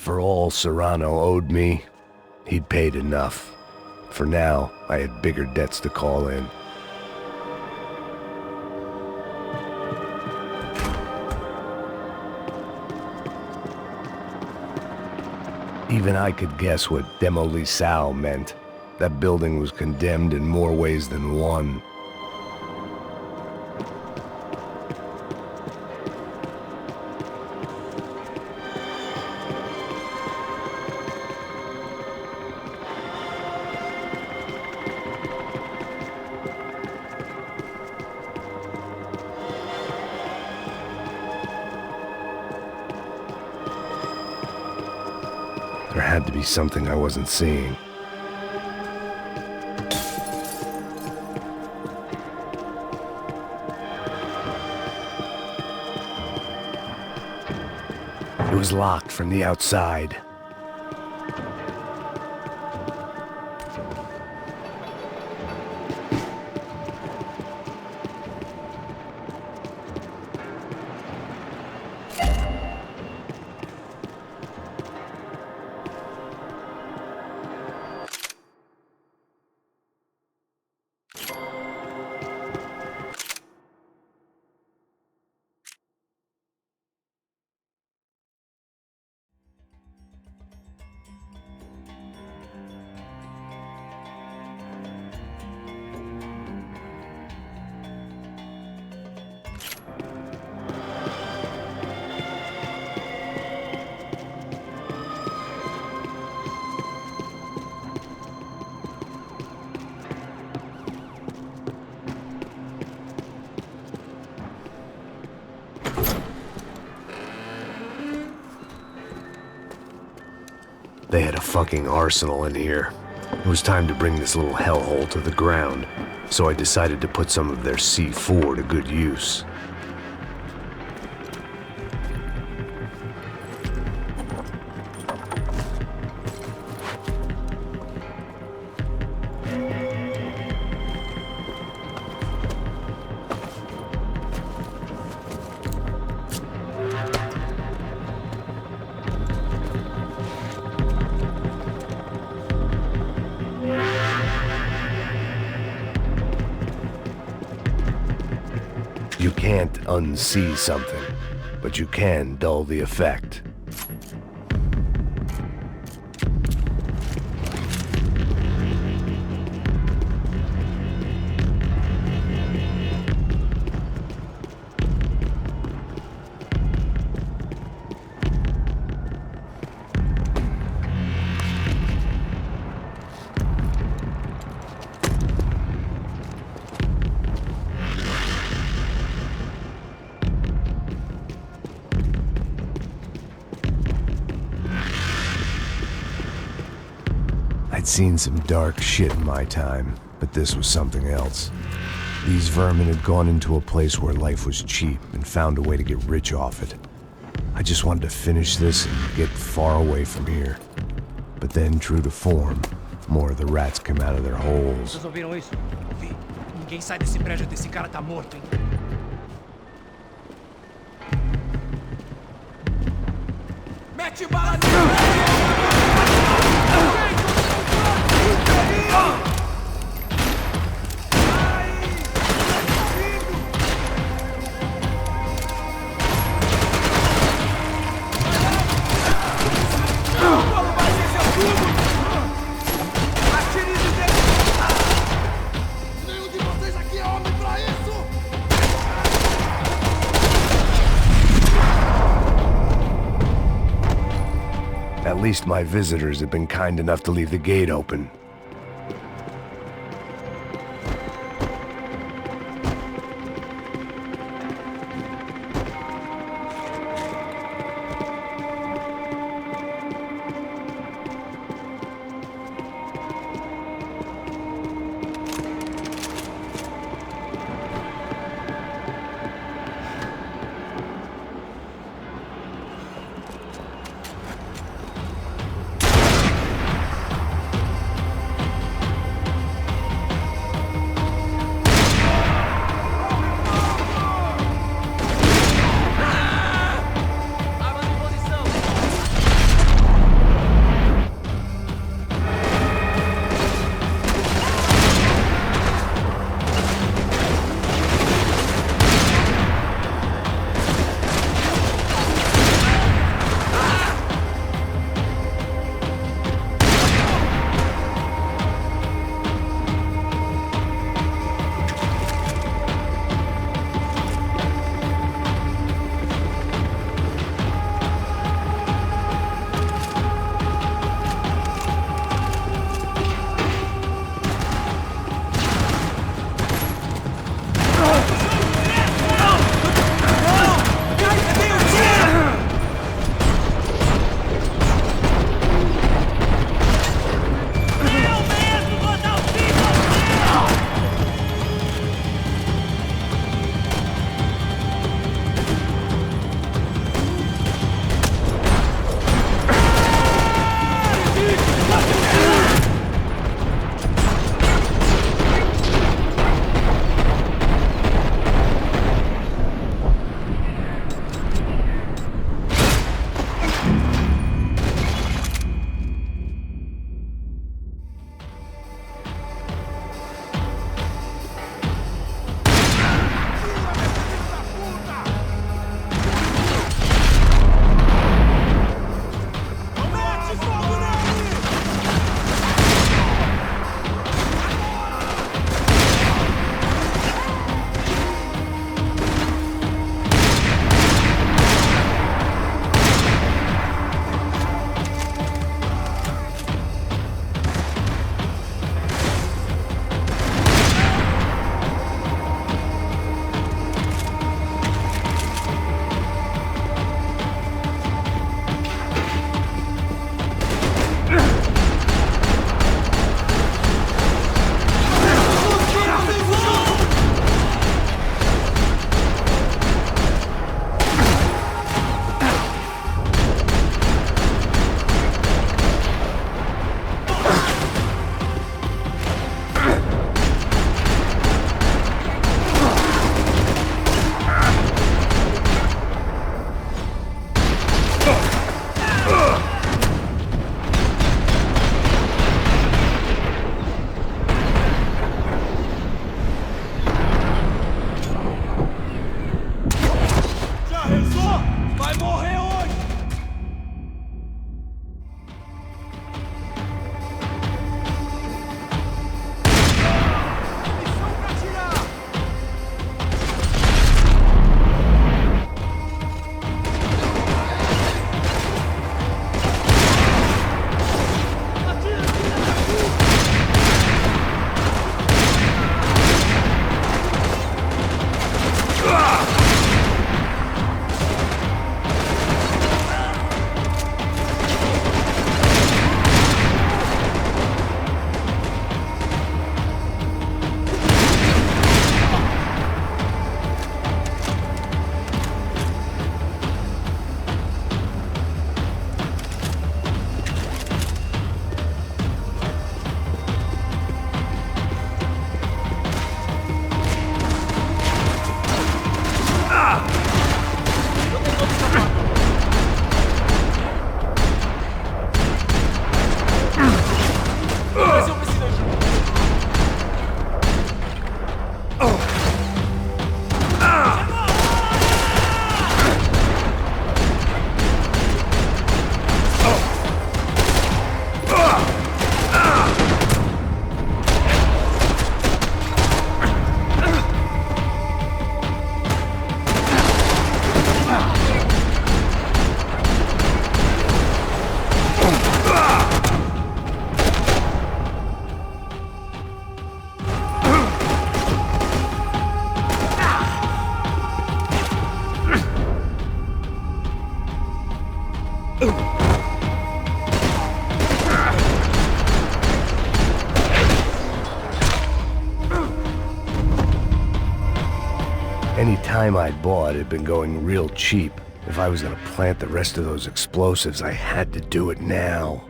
For all Serrano owed me, he'd paid enough. For now, I had bigger debts to call in. Even I could guess what demolisal meant. That building was condemned in more ways than one. There had to be something I wasn't seeing. It was locked from the outside. They had a fucking arsenal in here. It was time to bring this little hellhole to the ground, so I decided to put some of their C4 to good use. You can't unsee something, but you can dull the effect. I'd seen some dark shit in my time, but this was something else. These vermin had gone into a place where life was cheap and found a way to get rich off it. I just wanted to finish this and get far away from here. But then, true to form, more of the rats came out of their holes. Vocês ouviram isso? Ouvi. Ninguém sai desse prédio até esse cara tá morto, hein? Mete bala nele! At least my visitors have been kind enough to leave the gate open. Any time I bought had been going real cheap. If I was gonna plant the rest of those explosives, I had to do it now.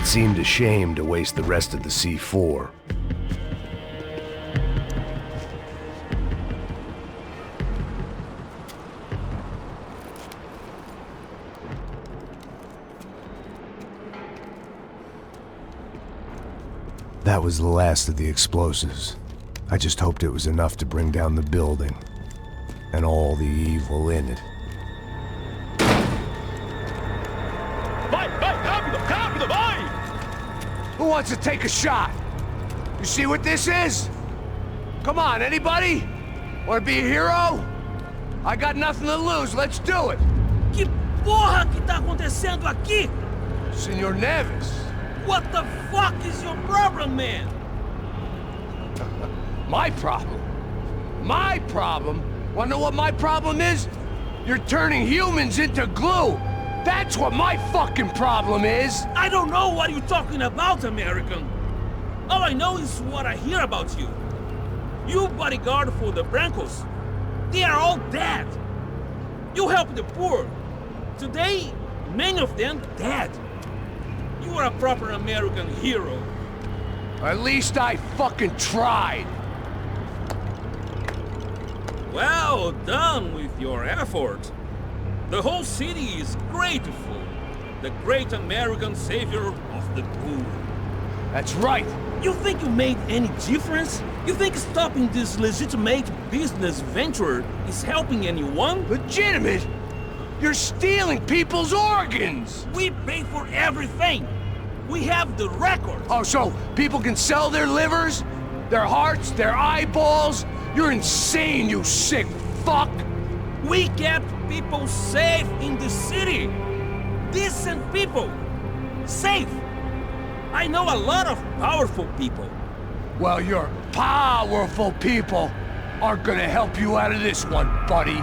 It seemed a shame to waste the rest of the C4. That was the last of the explosives. I just hoped it was enough to bring down the building and all the evil in it. Who wants to take a shot? You see what this is? Come on, anybody? Want to be a hero? I got nothing to lose, let's do it! Que porra que tá acontecendo aqui? Senor Neves. What the fuck is your problem, man? My problem? My problem? Wanna know what my problem is? You're turning humans into glue! That's what my fucking problem is! I don't know what you're talking about, American. All I know is what I hear about you. You bodyguard for the Brancos. They are all dead. You help the poor. Today, many of them dead. You are a proper American hero. At least I fucking tried! Well done with your effort. The whole city is grateful. The great American savior of the poor. That's right! You think you made any difference? You think stopping this legitimate business venture is helping anyone? Legitimate? You're stealing people's organs! We pay for everything. We have the record. Oh, so people can sell their livers? Their hearts? Their eyeballs? You're insane, you sick fuck! We kept people safe in the city. Decent people. Safe. I know a lot of powerful people. Well, your powerful people aren't gonna help you out of this one, buddy.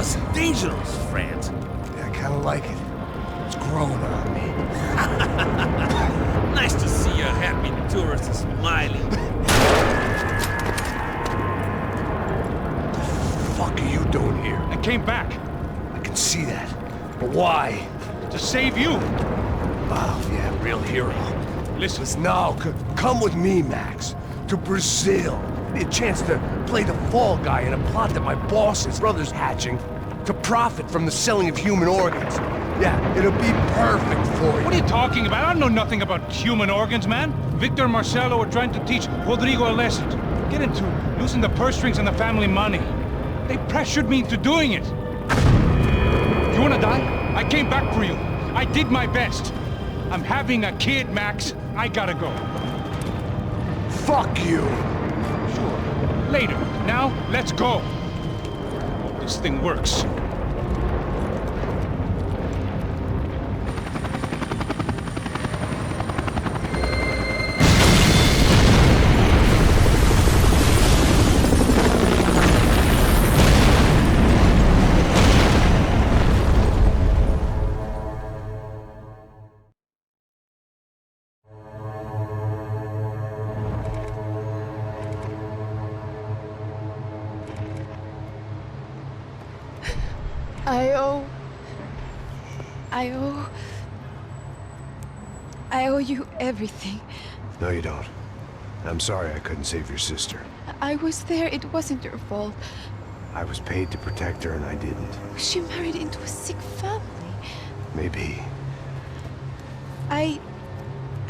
was dangerous, friend. Yeah, I kinda like it. It's growing on me. Nice to see a happy tourist smiling. What the fuck are you doing here? I came back I can see that. But why? to save you. Oh, yeah, real hero. Listen, Listen, now, come with me, Max. To Brazil. Be a chance to play the fall guy in a plot that my boss's brother's hatching to profit from the selling of human organs. Yeah, it'll be perfect for you. what are you talking about? I know nothing about human organs, man. Victor and Marcelo were trying to teach Rodrigo a lesson. Get into losing the purse strings and the family money. They pressured me into doing it. You wanna die? I came back for you. I did my best. I'm having a kid, Max. I gotta go. Fuck you. Sure. Later. Now, let's go. Hope this thing works. I owe you everything. No, you don't. I'm sorry I couldn't save your sister. I was there, it wasn't your fault. I was paid to protect her and I didn't. She married into a sick family. Maybe. I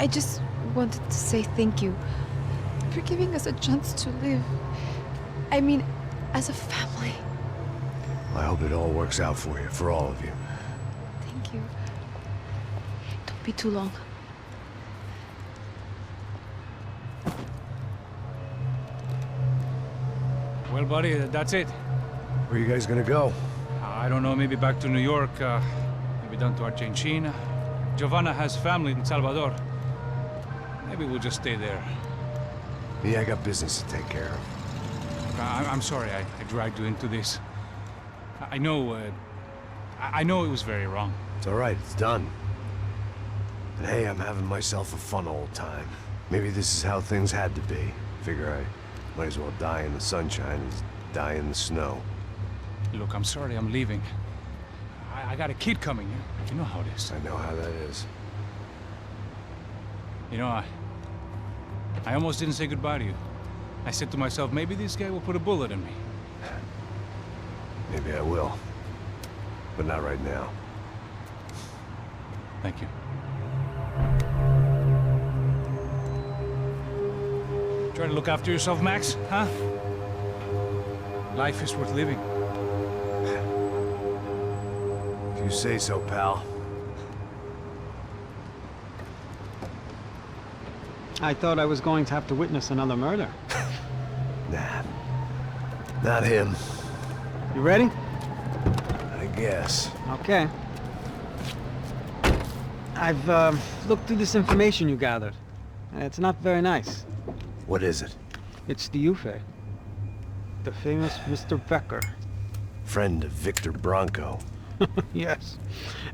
just wanted to say thank you for giving us a chance to live. I mean, as a family. I hope it all works out for you, for all of you. Thank you. Don't be too long. Well, buddy, that's it. Where are you guys gonna go? I don't know, maybe back to New York, maybe down to Argentina. Giovanna has family in Salvador. Maybe we'll just stay there. Me, I got business to take care of. I'm sorry I dragged you into this. I know it was very wrong. It's all right, it's done. But hey, I'm having myself a fun old time. Maybe this is how things had to be. Figure I might as well die in the sunshine as die in the snow. Look, I'm sorry I'm leaving. I got a kid coming. You know how it is. I know how that is. You know, I almost didn't say goodbye to you. I said to myself, maybe this guy will put a bullet in me. Maybe I will. But not right now. Thank you. Try to look after yourself, Max, huh? Life is worth living. If you say so, pal. I thought I was going to have to witness another murder. Nah. Not him. You ready? I guess. Okay. I've looked through this information you gathered. It's not very nice. What is it? It's the Ufe. The famous Mr. Becker. Friend of Victor Bronco. Yes.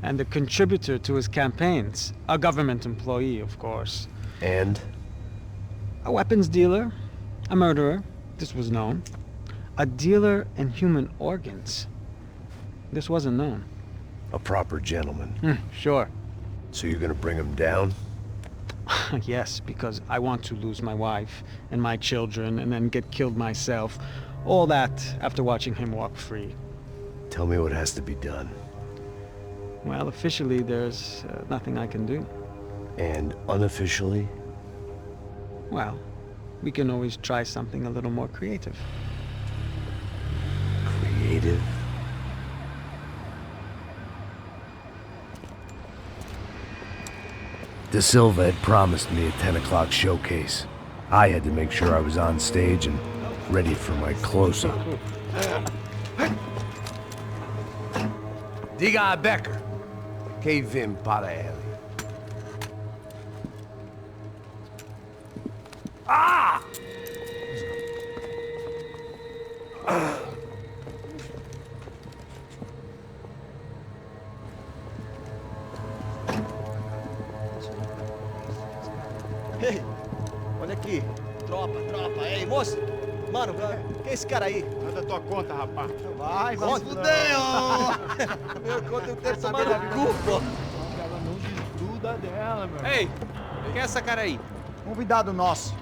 And a contributor to his campaigns. A government employee, of course. And? A weapons dealer. A murderer. This was known. A dealer in human organs. This wasn't known. A proper gentleman. Sure. So you're gonna bring him down? Yes, because I want to lose my wife and my children and then get killed myself. All that after watching him walk free. Tell me what has to be done. Well, officially, there's nothing I can do. And unofficially? Well, we can always try something a little more creative. Creative? De Silva had promised me a 10 o'clock showcase. I had to make sure I was on stage and ready for my close-up. Diga a Becker. Que vim para ele. Ah! Olha aqui. Tropa. Ei, moço. Mano, quem é esse cara aí? Manda tua conta, rapaz. Vai, fudeu! Meu conta eu tenho que tomar no cu, pô. Ela não desgruda dela, meu. Ei, quem é essa cara aí? Convidado nosso.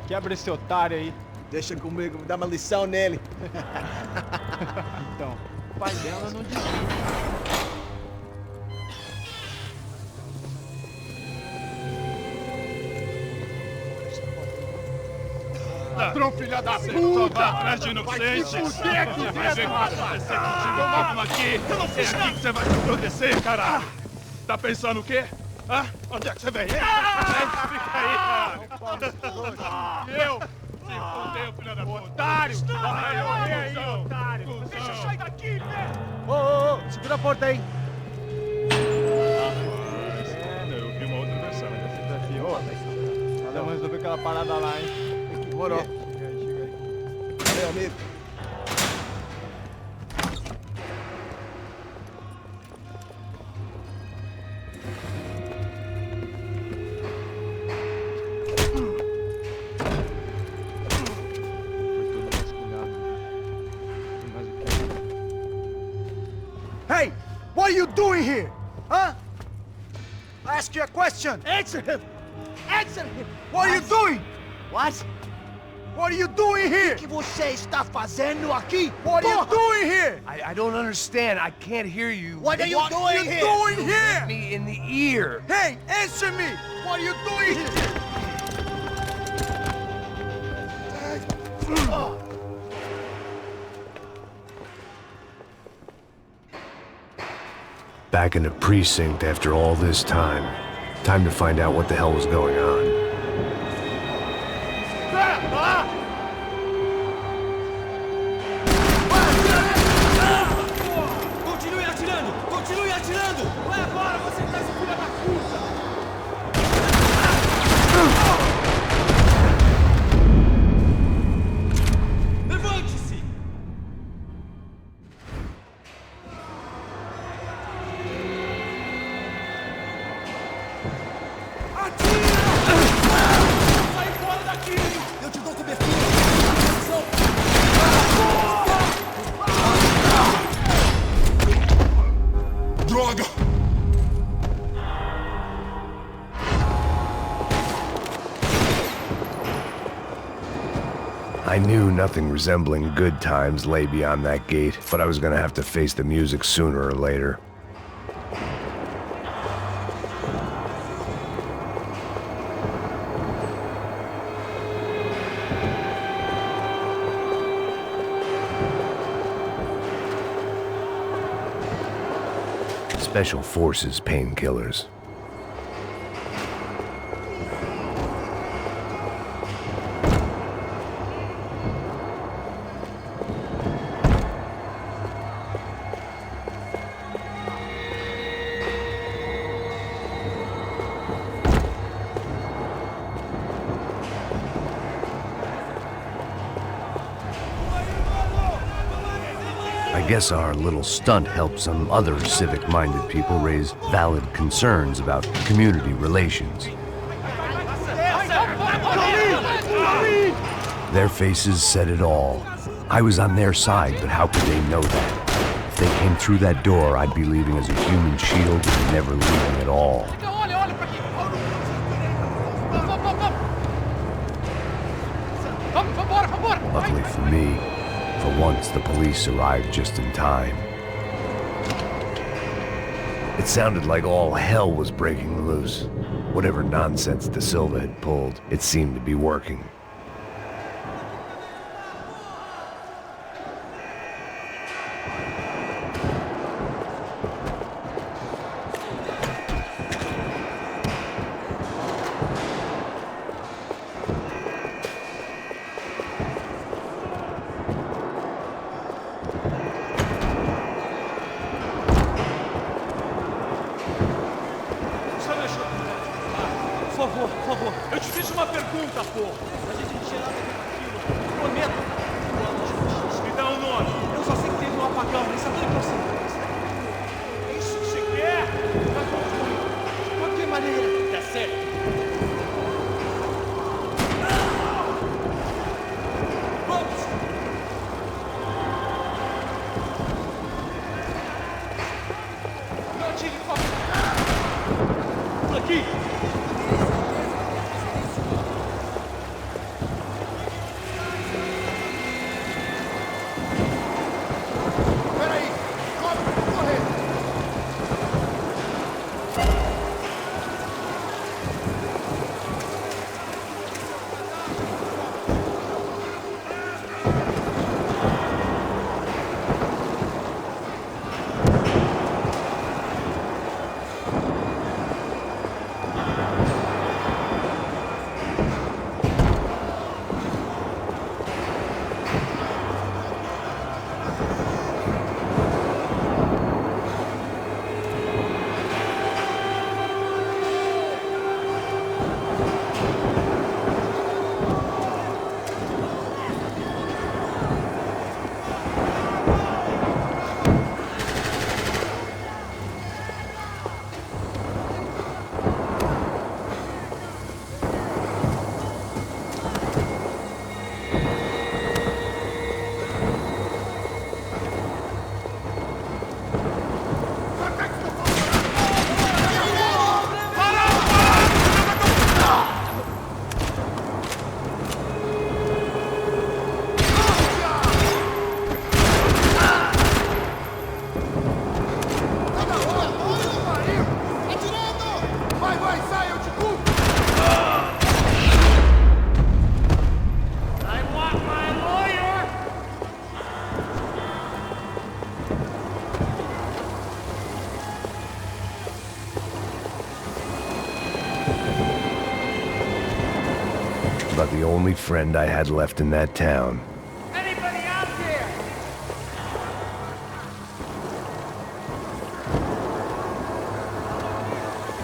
Quebra esse otário aí. Deixa comigo, me dá uma lição nele. Então, o pai dela não desgruda. Ladrão, filha da puta! Vai atrás de inocentes! Vai ver o que vai acontecer contigo mesmo aqui! É aqui que você vai se acontecer, cara! Tá pensando o quê? Hã? Onde é que você vem? Fica aí, cara! Eu? Se fodeu, filha da puta! Otário! Vai morrer aí, otário! Deixa eu sair daqui, velho! Ô, segura a porta aí! Eu vi uma outra versão. Vamos resolver aquela parada lá, hein? Demorou. Chega aí. Valeu, amigo. Hey! What are you doing here? Huh? I ask you a question! Answer him! Answer him! What are you doing? What? What are you doing here? O que você está fazendo aqui? What are you doing here? I don't understand. I can't hear you. What are you doing here? Doing here? Me in the ear. Hey, answer me! What are you doing here? Back in the precinct after all this time. Time to find out what the hell was going on. Continue atirando! Continue atirando! Vai agora, você tá esse filho da puta! Levante-se! Sai fora daqui! Eu te dou cobertura! Droga! I knew nothing resembling good times lay beyond that gate, but I was gonna have to face the music sooner or later. Special Forces painkillers. I guess our little stunt helped some other civic-minded people raise valid concerns about community relations. Their faces said it all. I was on their side, but how could they know that? If they came through that door, I'd be leaving as a human shield and never leaving at all. Olha pra aqui! Vambora! Luckily for me, for once the police arrived just in time. It sounded like all hell was breaking loose. Whatever nonsense De Silva had pulled, it seemed to be working. Por favor, eu te fiz uma pergunta, porra! A gente não tinha nada a ver com aquilo, prometo! Me dá um nome! Eu só sei que teve um apagão, nem sabia que você... É isso que você quer? Tá bom, de qualquer maneira, tá certo! about the only friend I had left in that town. Anybody out there?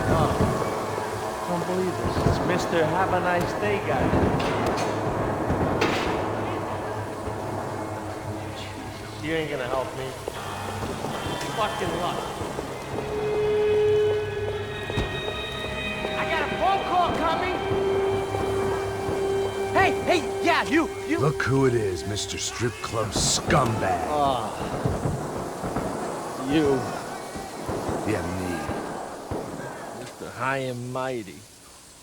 Oh, don't believe this. It's Mr. Have a Nice Day guy. Jesus, you ain't gonna help me. Fucking luck. I got a phone call coming. Hey, yeah, you. Look who it is, Mr. Strip Club Scumbag. You, Yeah, me. Mr. High and Mighty.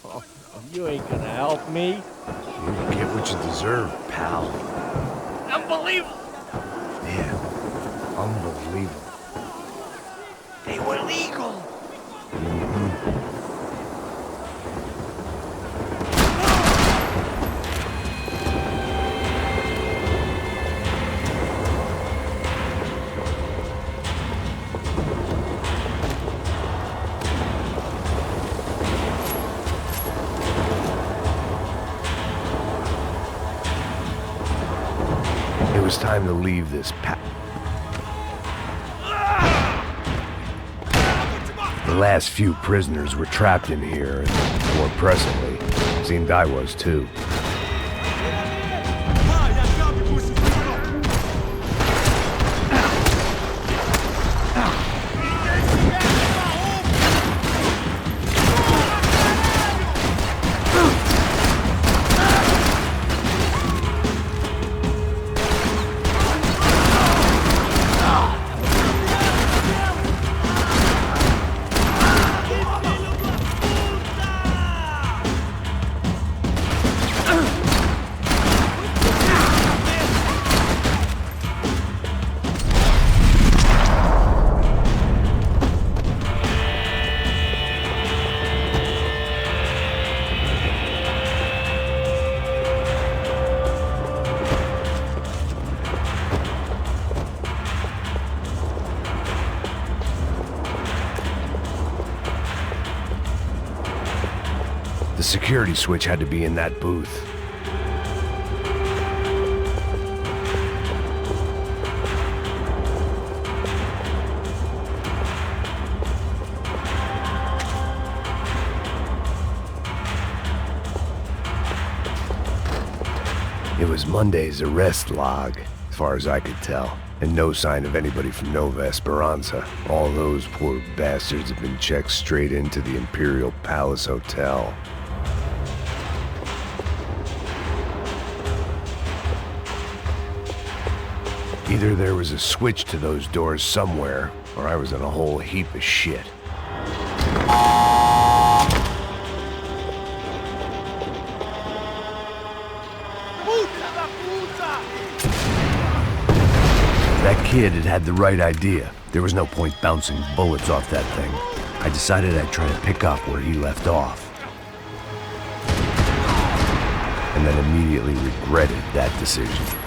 Oh, you ain't gonna help me. You get what you deserve, pal. Unbelievable. Yeah, unbelievable. They were legal. It was time to leave this The last few prisoners were trapped in here, and more presently, seemed I was too. The security switch had to be in that booth. It was Monday's arrest log, as far as I could tell, and no sign of anybody from Nova Esperanza. All those poor bastards have been checked straight into the Imperial Palace Hotel. Either there was a switch to those doors somewhere, or I was in a whole heap of shit. That kid had had the right idea. There was no point bouncing bullets off that thing. I decided I'd try to pick up where he left off. And then immediately regretted that decision.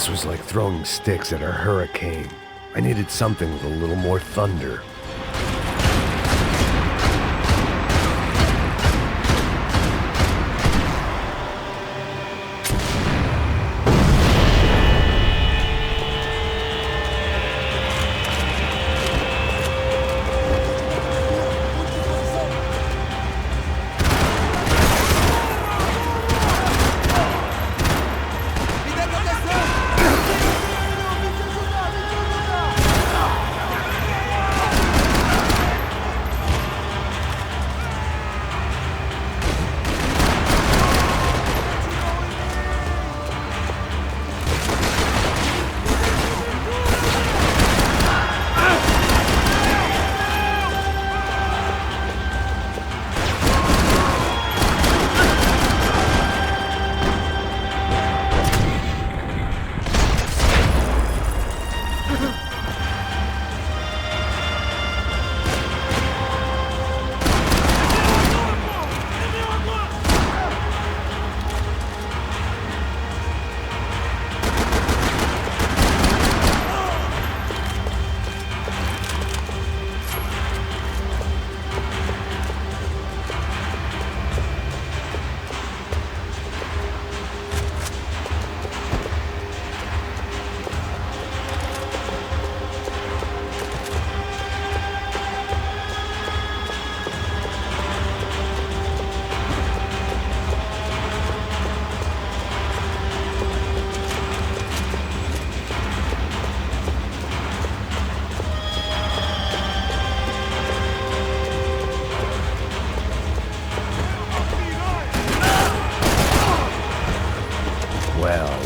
This was like throwing sticks at a hurricane. I needed something with a little more thunder.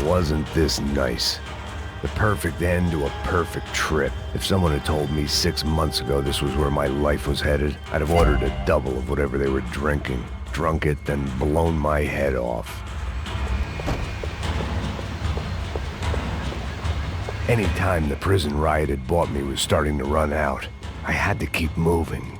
Wasn't this nice? The perfect end to a perfect trip. If someone had told me 6 months ago this was where my life was headed, I'd have ordered a double of whatever they were drinking, drunk it, then blown my head off. Any time the prison riot had bought me was starting to run out. I had to keep moving.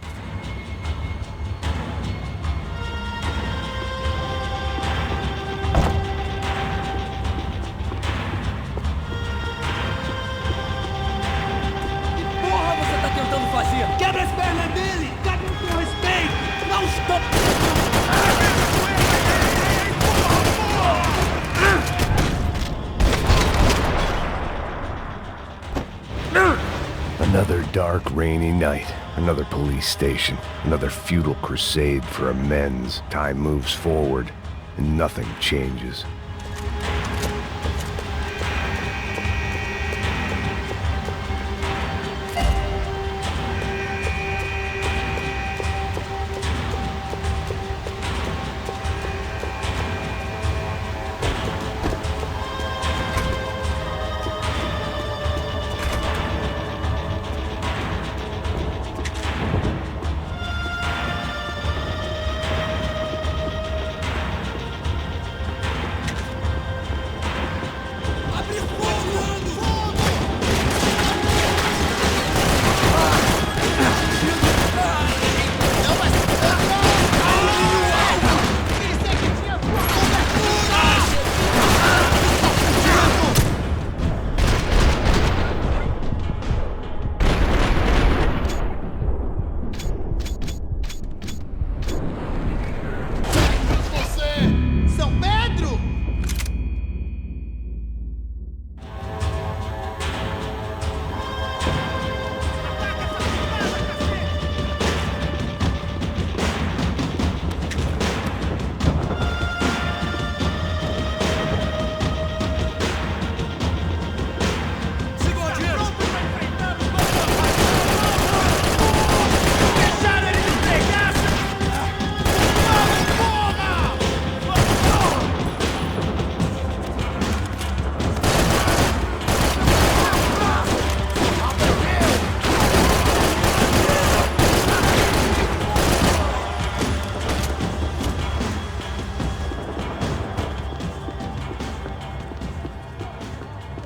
Another dark, rainy night. Another police station. Another futile crusade for amends. Time moves forward, and nothing changes.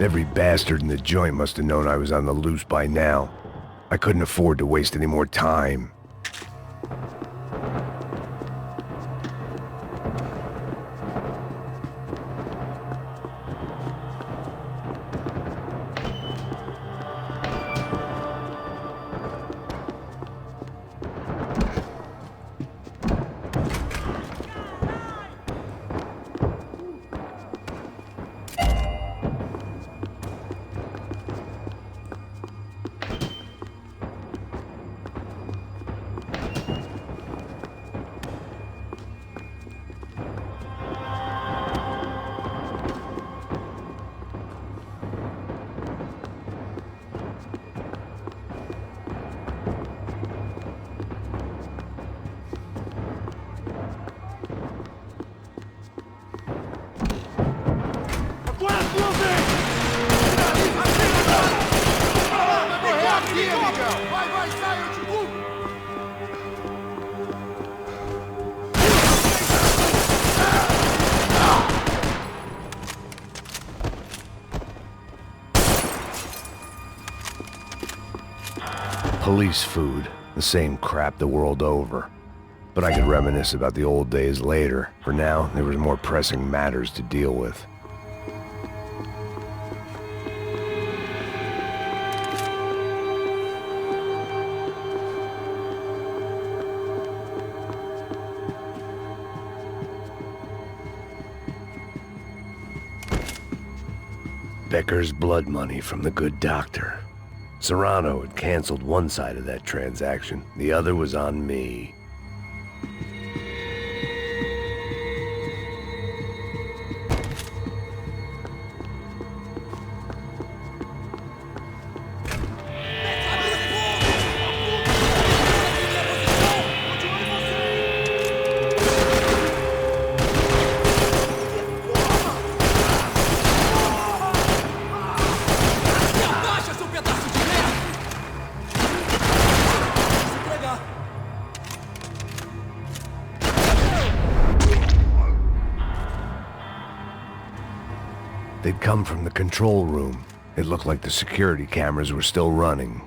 Every bastard in the joint must have known I was on the loose by now. I couldn't afford to waste any more time. police food, the same crap the world over. But I could reminisce about the old days later. For now, there was more pressing matters to deal with. Becker's blood money from the good doctor. Serrano had canceled one side of that transaction. The other was on me. They'd come from the control room. It looked like the security cameras were still running.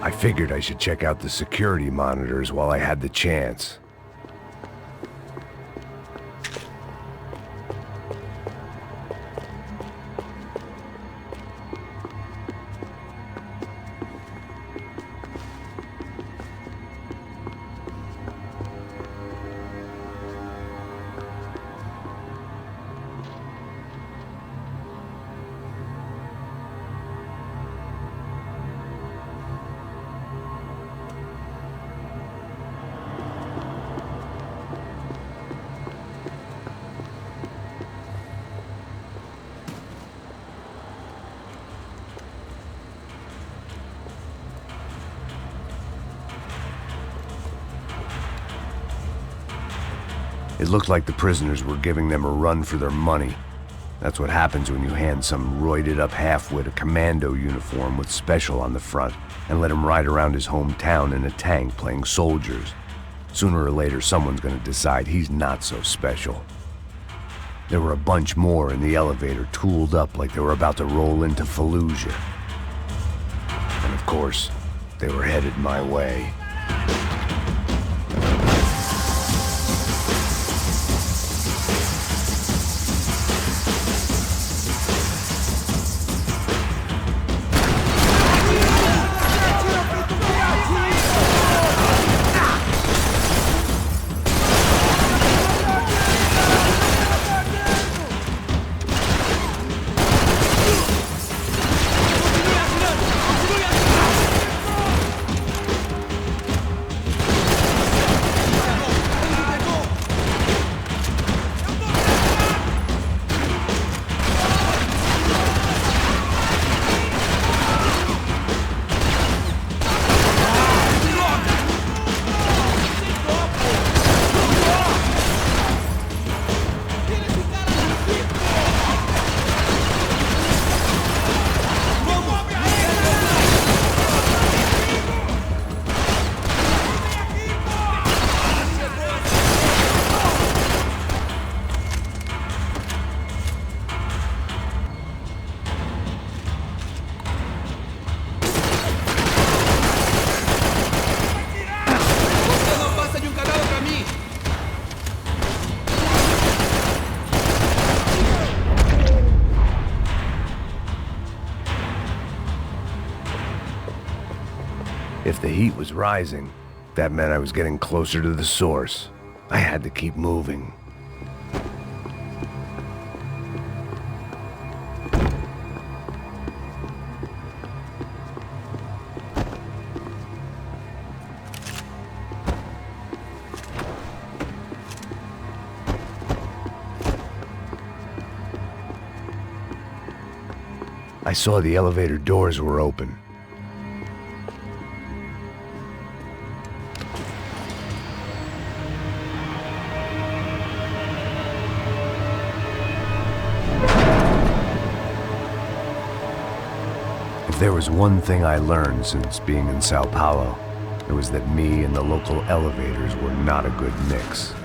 I figured I should check out the security monitors while I had the chance. It looked like the prisoners were giving them a run for their money. That's what happens when you hand some roided-up halfwit a commando uniform with special on the front and let him ride around his hometown in a tank playing soldiers. Sooner or later, someone's gonna decide he's not so special. There were a bunch more in the elevator, tooled up like they were about to roll into Fallujah. And of course, they were headed my way. If the heat was rising, that meant I was getting closer to the source. I had to keep moving. I saw the elevator doors were open. was one thing I learned since being in Sao Paulo. It was that me and the local elevators were not a good mix.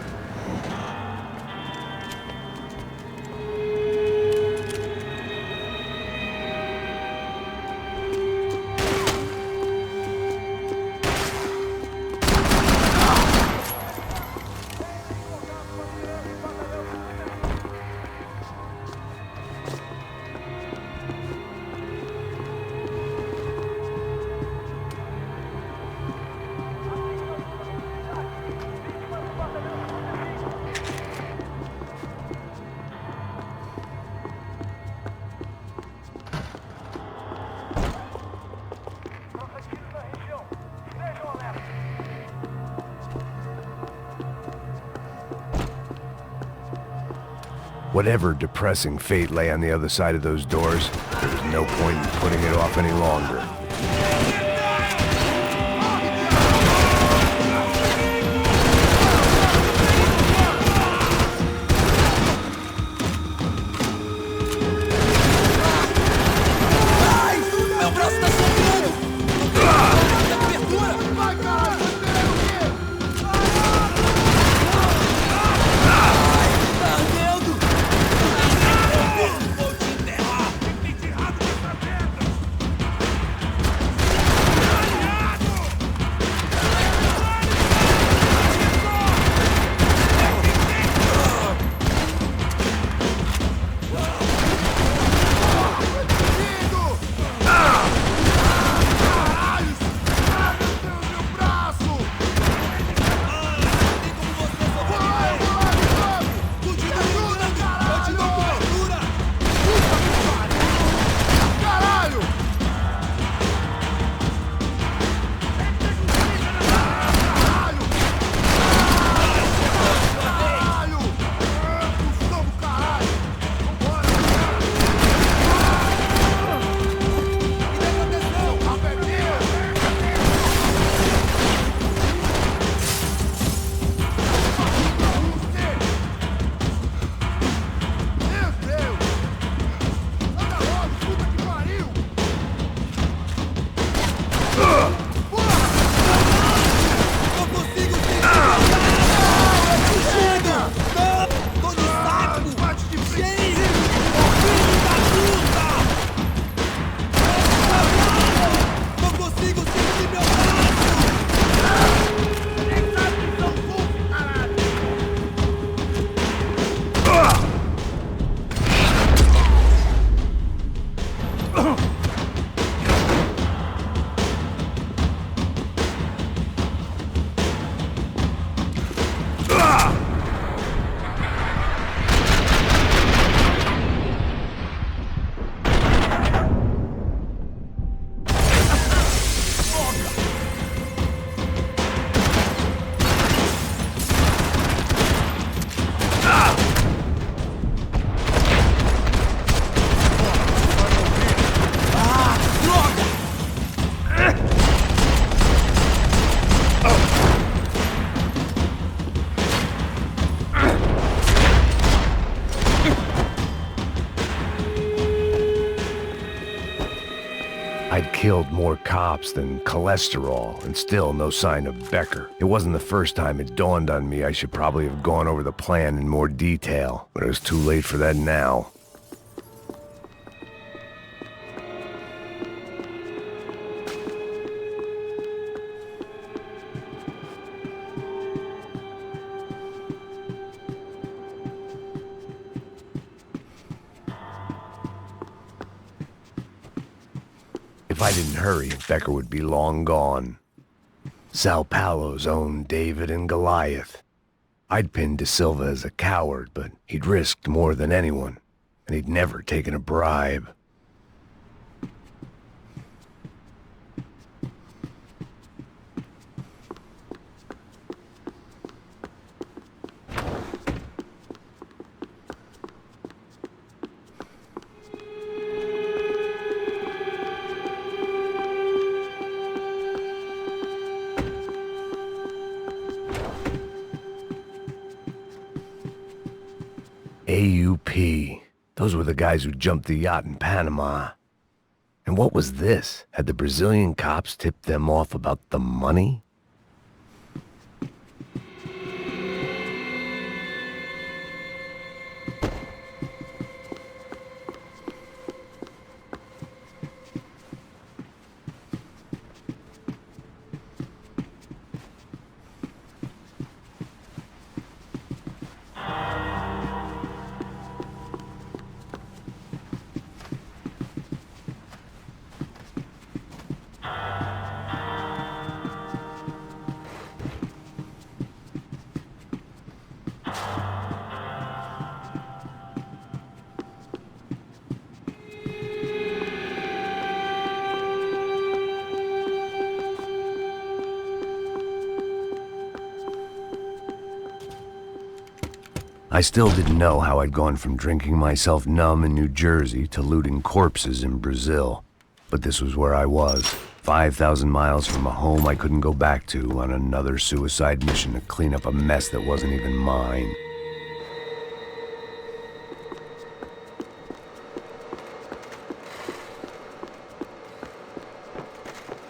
Whatever depressing fate lay on the other side of those doors, there was no point in putting it off any longer. I'd killed more cops than cholesterol, and still no sign of Becker. It wasn't the first time it dawned on me I should probably have gone over the plan in more detail, but it was too late for that now. If I didn't hurry, Becker would be long gone. Sao Paulo's own David and Goliath. I'd pinned De Silva as a coward, but he'd risked more than anyone, and he'd never taken a bribe. AUP. Those were the guys who jumped the yacht in Panama. And And what was this? Had the Brazilian cops tipped them off about the money? I still didn't know how I'd gone from drinking myself numb in New Jersey to looting corpses in Brazil. But this was where I was, 5,000 miles from a home I couldn't go back to, on another suicide mission to clean up a mess that wasn't even mine.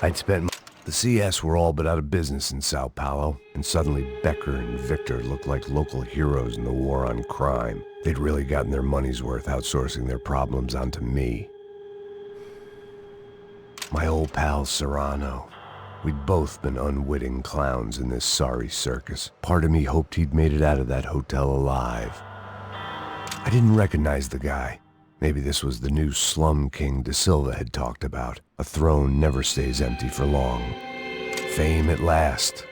I'd spent the CS were all but out of business in Sao Paulo, and suddenly Becker and Victor looked like local heroes in the war on crime. They'd really gotten their money's worth outsourcing their problems onto me. My old pal Serrano. We'd both been unwitting clowns in this sorry circus. Part of me hoped he'd made it out of that hotel alive. I didn't recognize the guy. Maybe this was the new slum king De Silva had talked about. A throne never stays empty for long. Fame at last.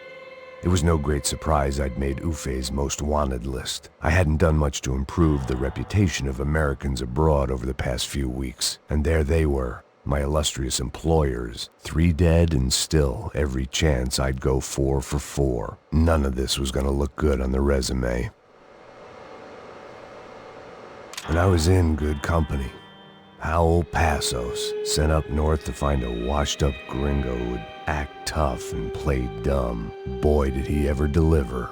It was no great surprise I'd made Ufe's most wanted list. I hadn't done much to improve the reputation of Americans abroad over the past few weeks. And there they were, my illustrious employers. 3 dead and still every chance I'd go 4 for 4. None of this was gonna look good on the resume. And I was in good company. Howell Passos, sent up north to find a washed-up gringo who'd act tough and play dumb. Boy, did he ever deliver.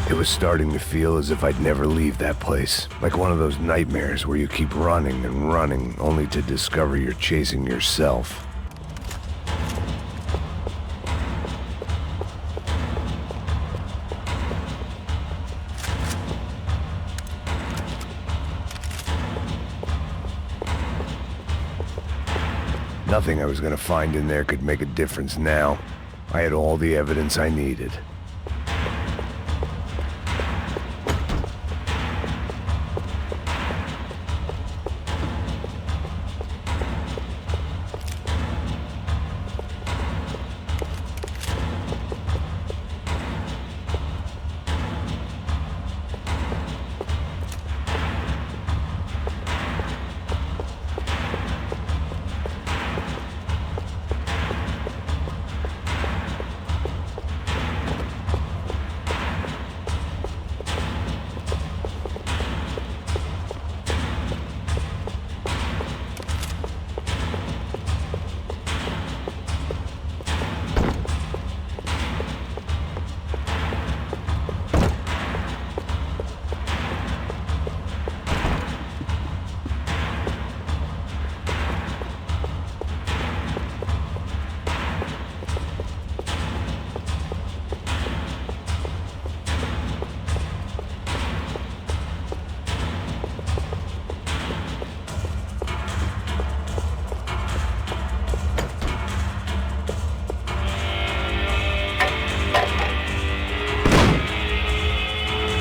It was starting to feel as if I'd never leave that place. Like one of those nightmares where you keep running and running, only to discover you're chasing yourself. Nothing I was gonna find in there could make a difference now. I had all the evidence I needed.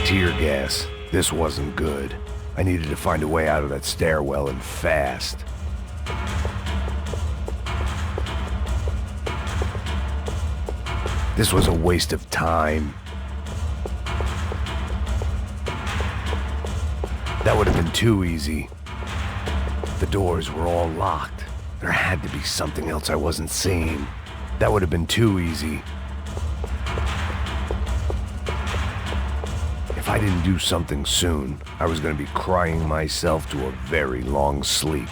Tear gas. This wasn't good. I needed to find a way out of that stairwell and fast. This was a waste of time. That would have been too easy. The doors were all locked. There had to be something else I wasn't seeing. That would have been too easy. If I didn't do something soon, I was going to be crying myself to a very long sleep.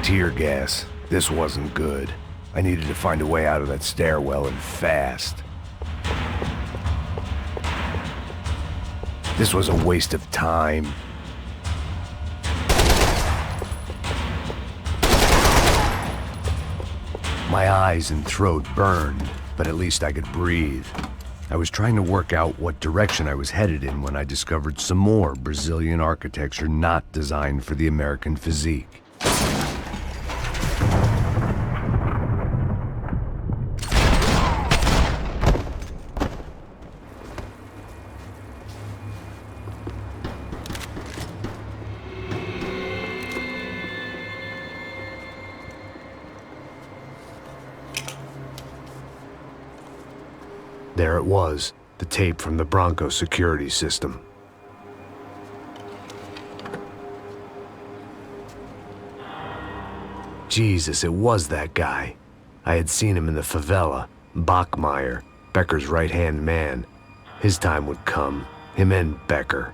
Tear gas. This wasn't good. I needed to find a way out of that stairwell and fast. This was a waste of time. My eyes and throat burned, but at least I could breathe. I was trying to work out what direction I was headed in when I discovered some more Brazilian architecture not designed for the American physique. There it was, the tape from the Bronco security system. Jesus, it was that guy. I had seen him in the favela, Bachmeyer, Becker's right-hand man. His time would come, him and Becker.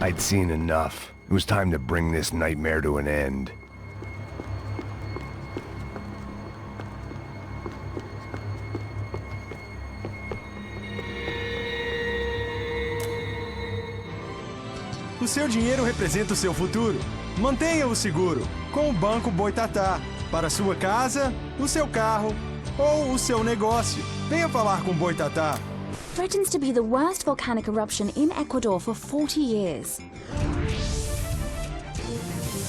I'd seen enough. It was time to bring this nightmare to an end. O seu dinheiro representa o seu futuro. Mantenha-o seguro com o Banco Boitatá. Para sua casa, o seu carro ou o seu negócio. Venha falar com Boitatá. Threatens to be the worst volcanic eruption in Ecuador for 40 years.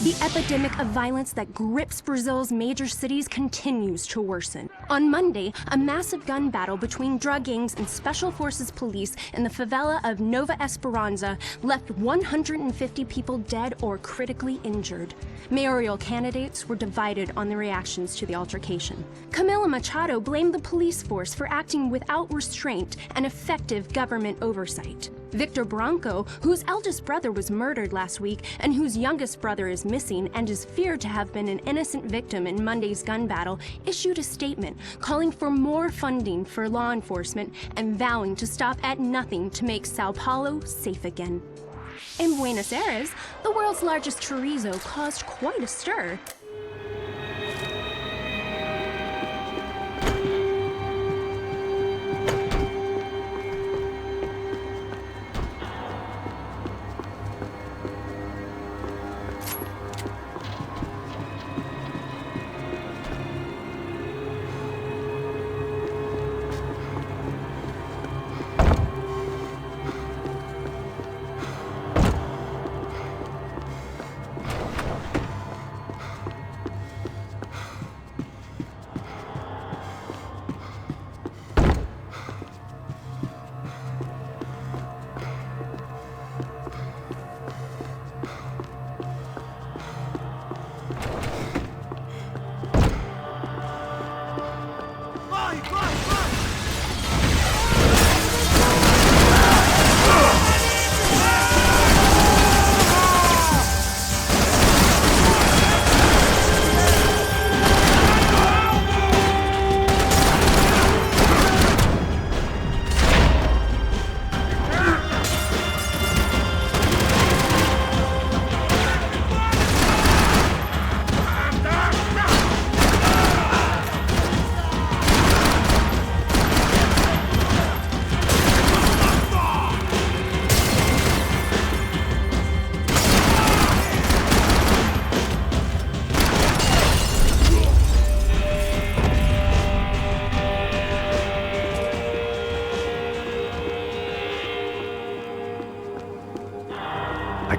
The epidemic of violence that grips Brazil's major cities continues to worsen. On Monday, a massive gun battle between drug gangs and special forces police in the favela of Nova Esperanza left 150 people dead or critically injured. Mayoral candidates were divided on the reactions to the altercation. Camila Machado blamed the police force for acting without restraint and effective government oversight. Victor Branco, whose eldest brother was murdered last week and whose youngest brother is missing and is feared to have been an innocent victim in Monday's gun battle, issued a statement calling for more funding for law enforcement and vowing to stop at nothing to make Sao Paulo safe again. In Buenos Aires, the world's largest chorizo caused quite a stir.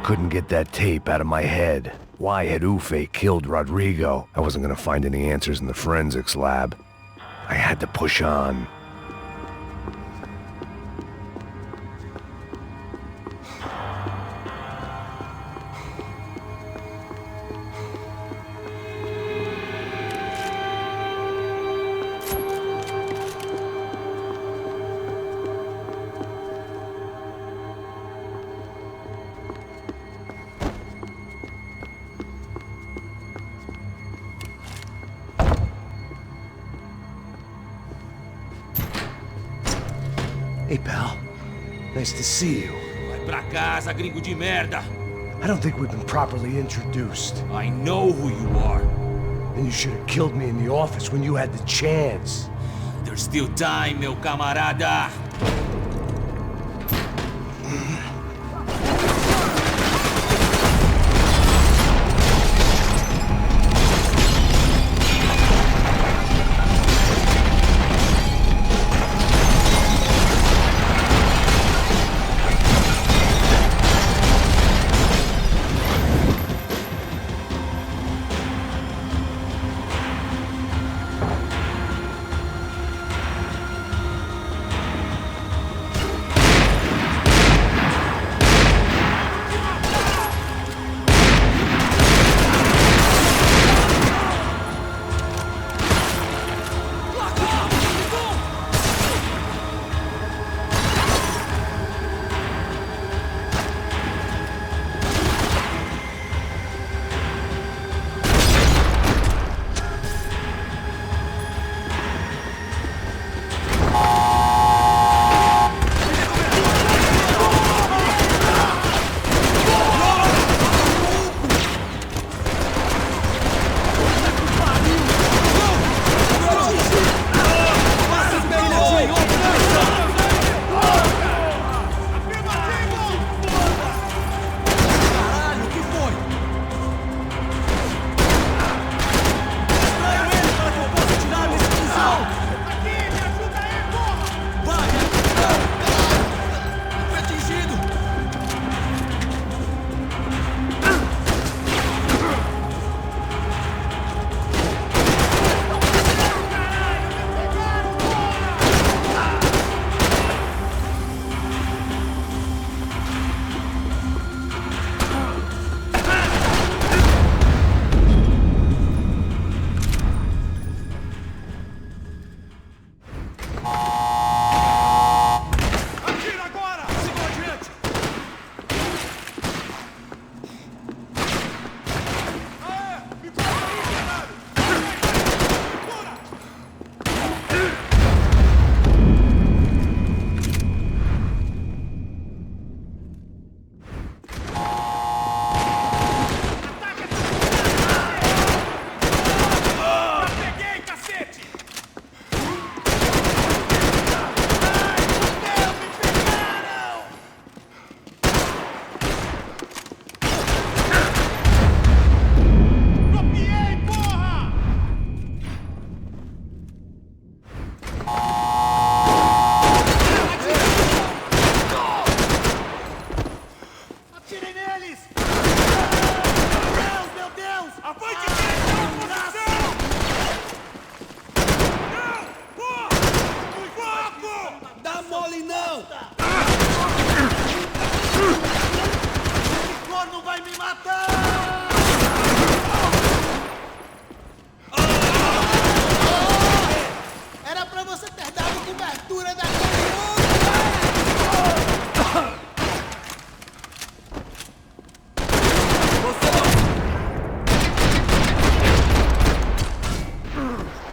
couldn't get that tape out of my head. Why had Ufe killed Rodrigo? I wasn't gonna find any answers in the forensics lab. I had to push on. Hey, pal. Nice to see you. Vai pra casa, gringo de merda. I don't think we've been properly introduced. I know who you are. Then you should have killed me in the office when you had the chance. There's still time, meu camarada.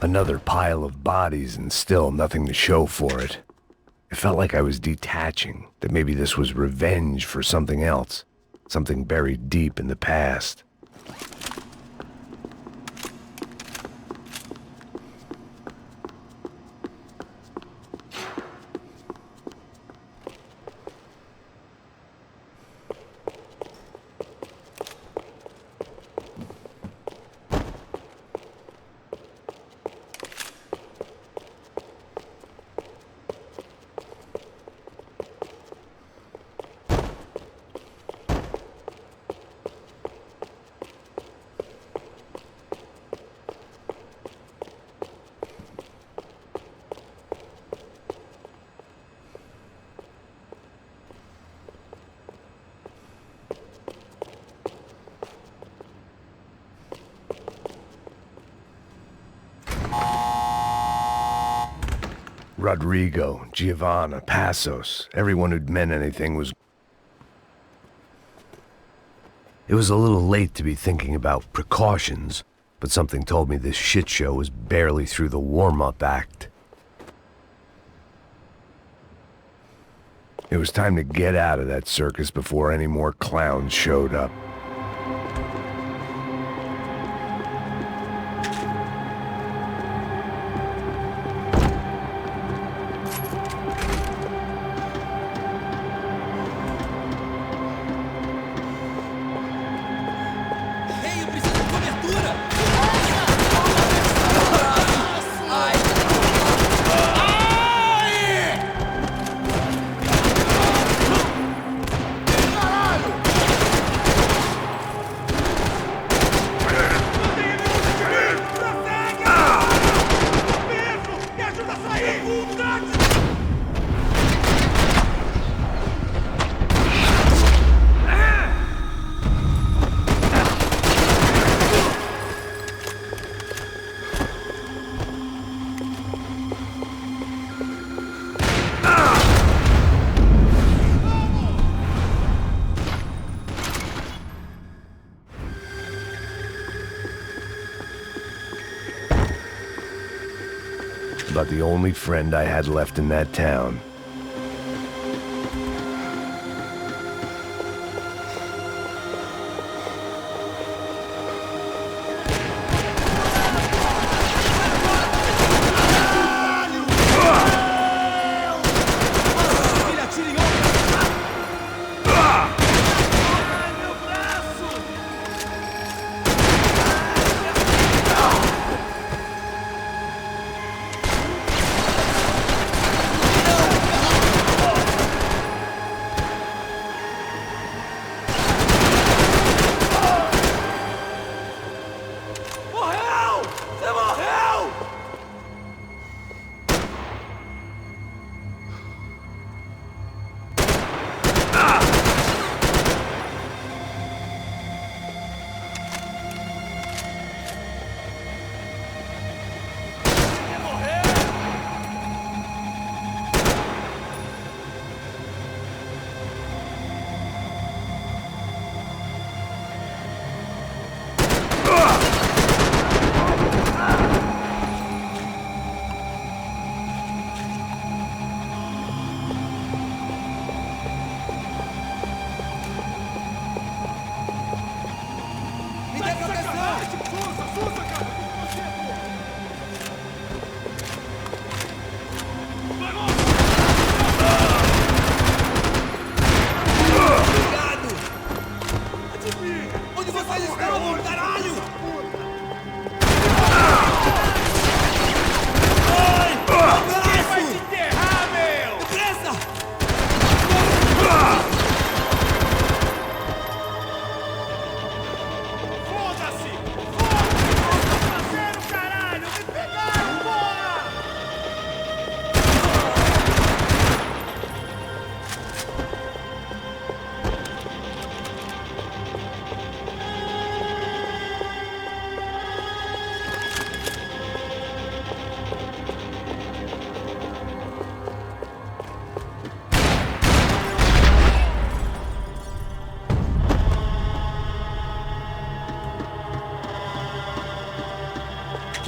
Another pile of bodies and still nothing to show for it. It felt like I was detaching, that maybe this was revenge for something else, something buried deep in the past. Rodrigo, Giovanna, Passos, everyone who'd meant anything was... It was a little late to be thinking about precautions, but something told me this shit show was barely through the warm-up act. It was time to get out of that circus before any more clowns showed up. About the only friend I had left in that town.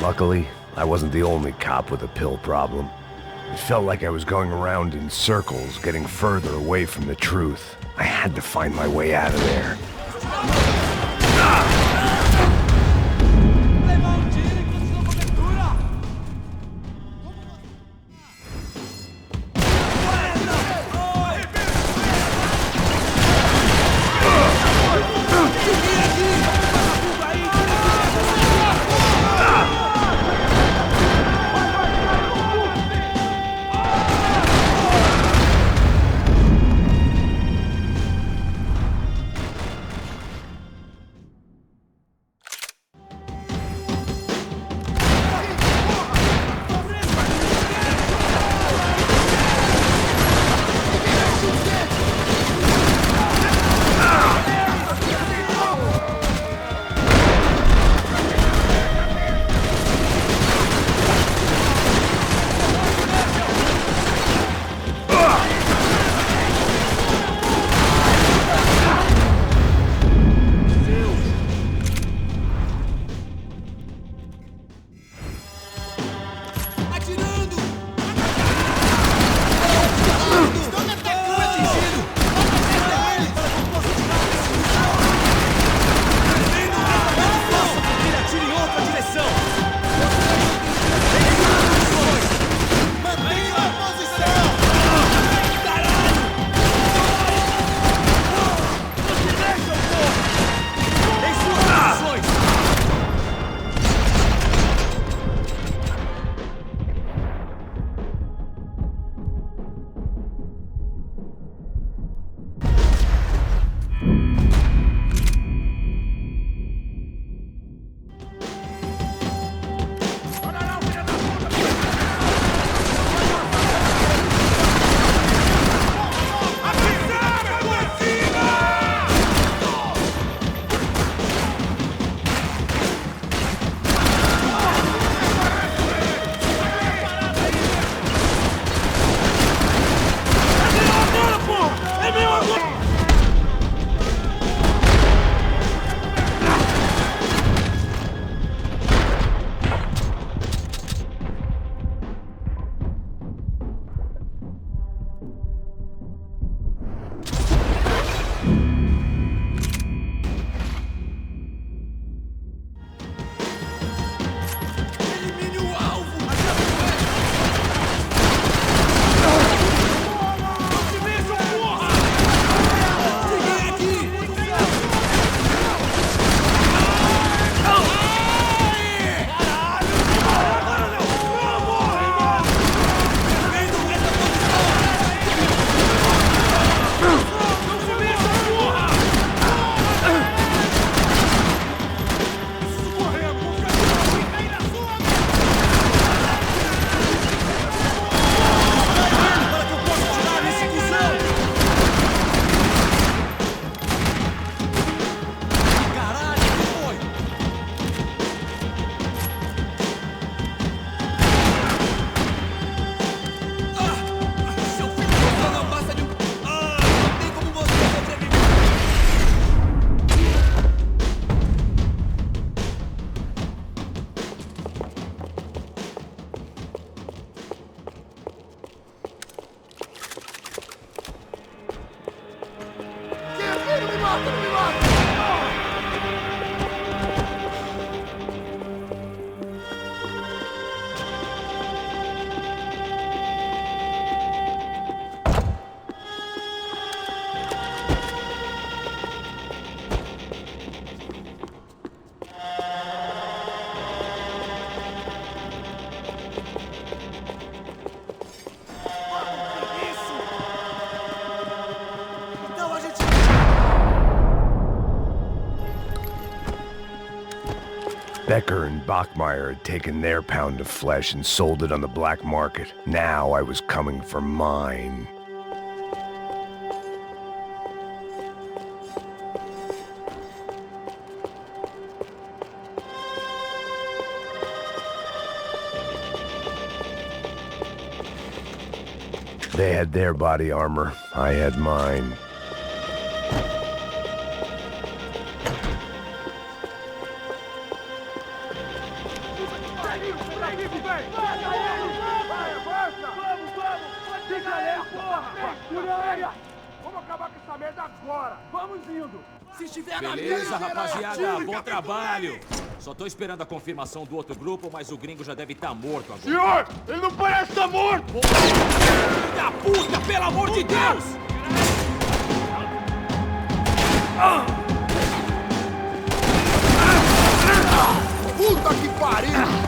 Luckily, I wasn't the only cop with a pill problem. It felt like I was going around in circles, getting further away from the truth. I had to find my way out of there. Becker and Bachmeyer had taken their pound of flesh and sold it on the black market. Now I was coming for mine. They had their body armor. I had mine. Beleza, rapaziada, bom trabalho. Só tô esperando a confirmação do outro grupo, mas o gringo já deve estar morto agora. Senhor, ele não parece estar morto! Filho da puta, pelo amor de Deus! Puta que pariu!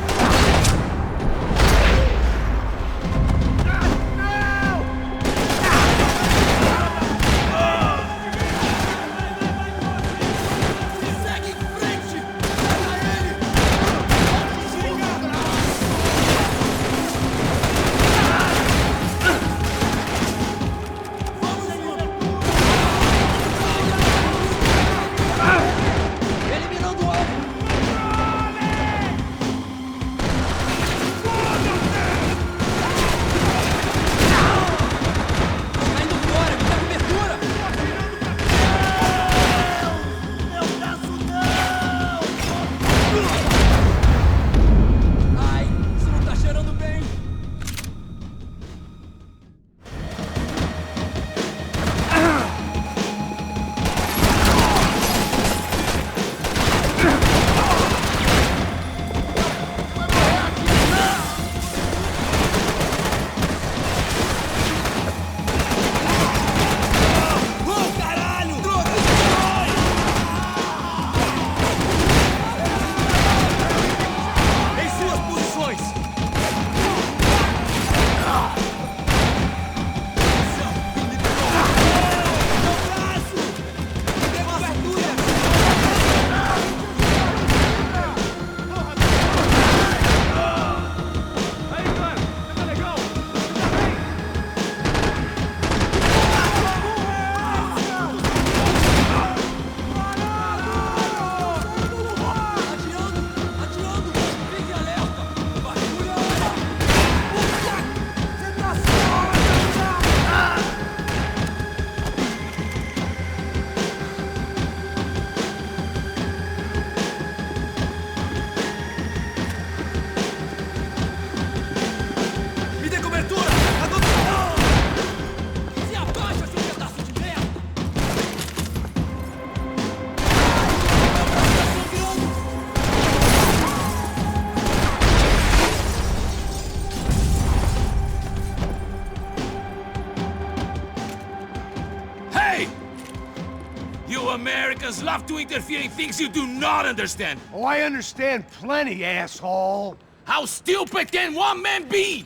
Americans love to interfere in things you do not understand. Oh, I understand plenty, asshole. How stupid can one man be?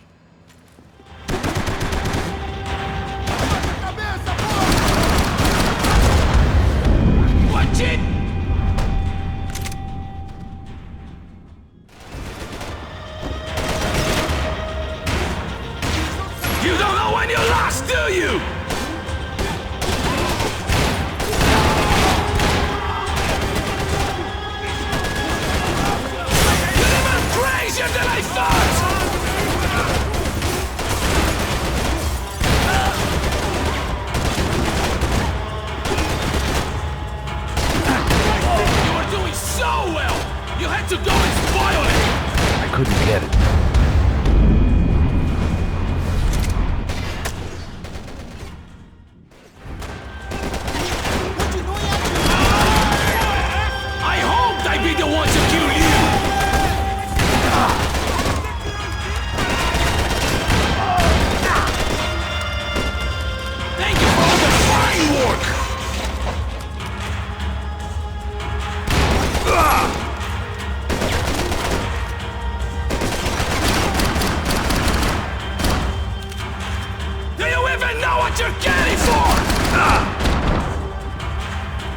Watch it! You don't know when you lost, do you? Crazier than I thought! You were doing so well! You had to go and spoil it! I couldn't get it.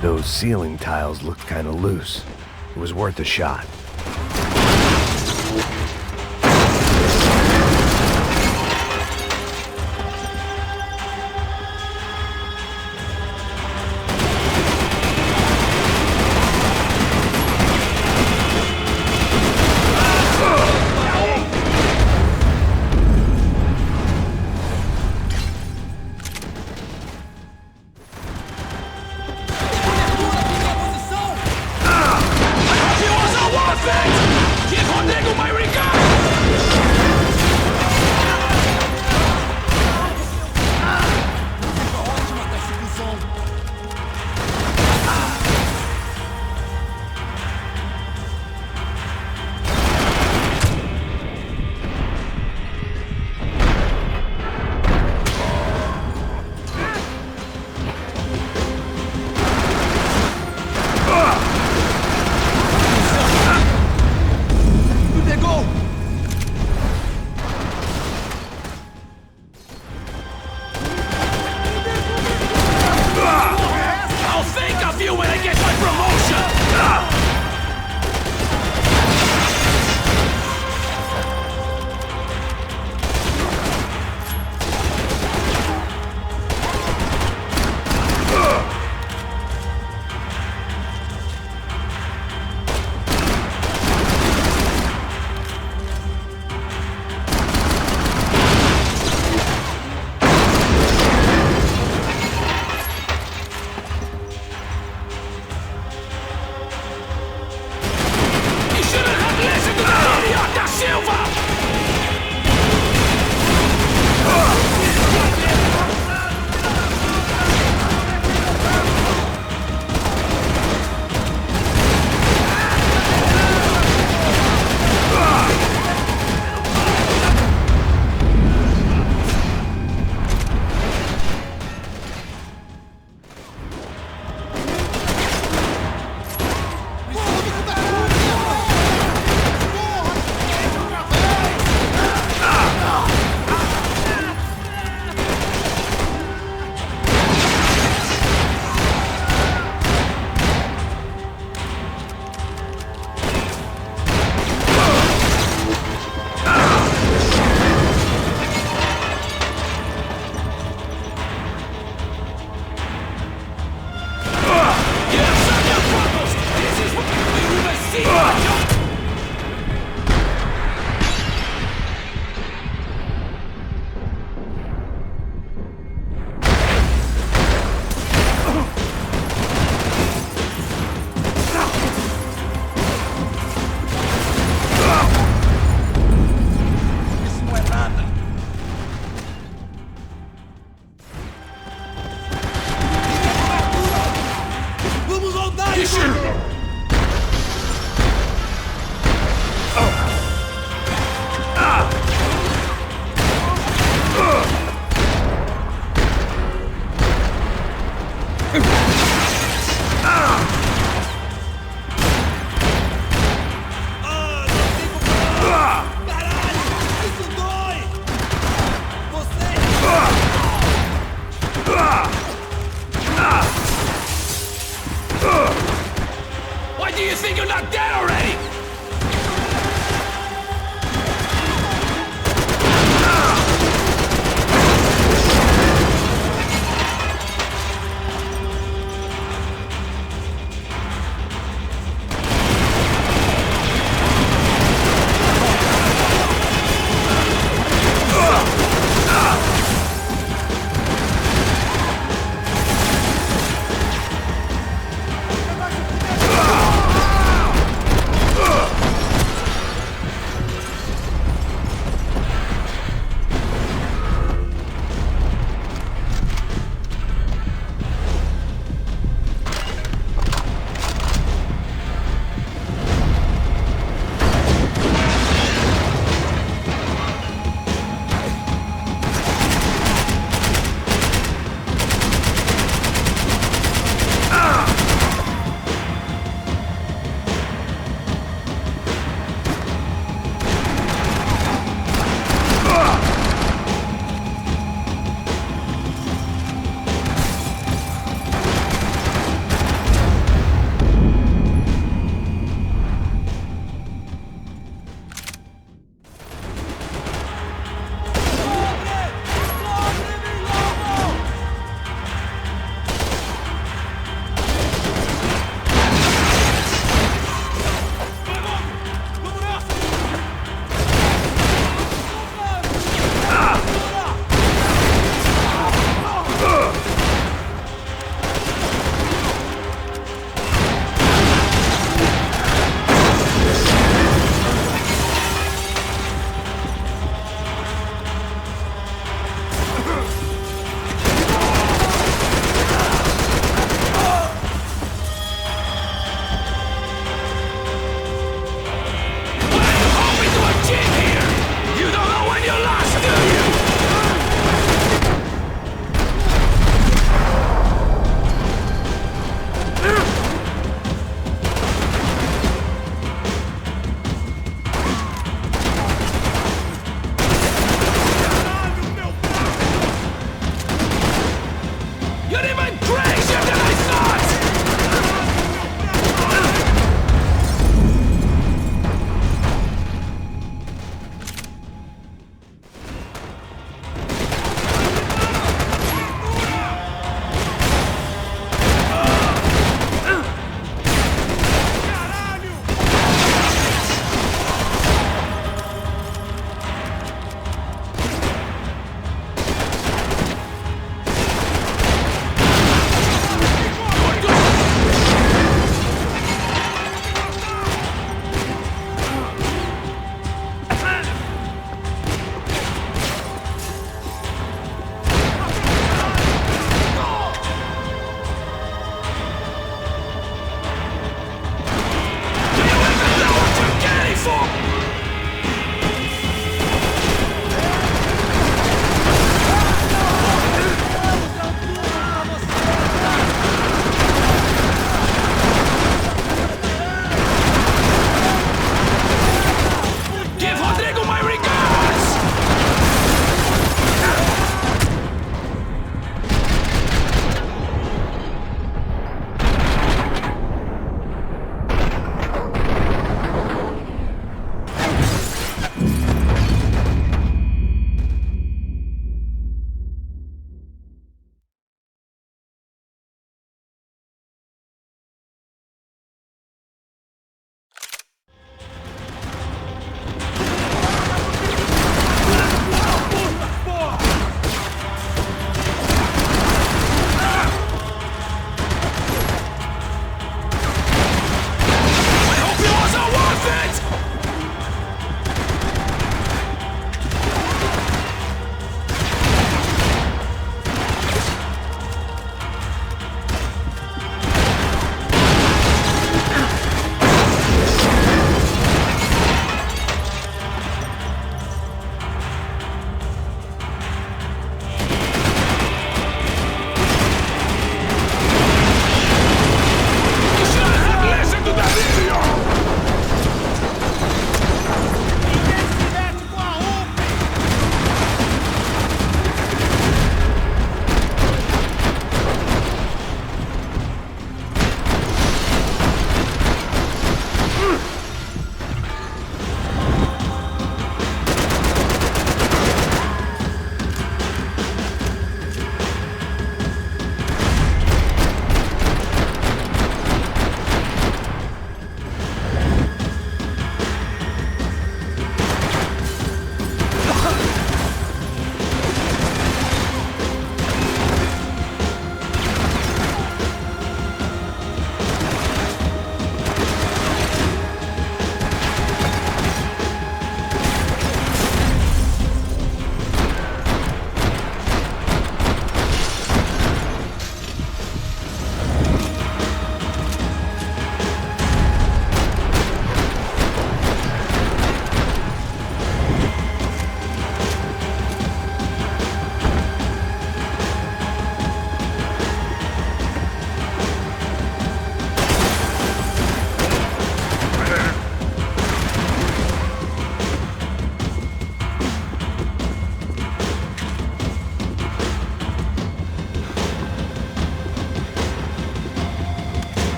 Those ceiling tiles looked kinda loose. It was worth a shot.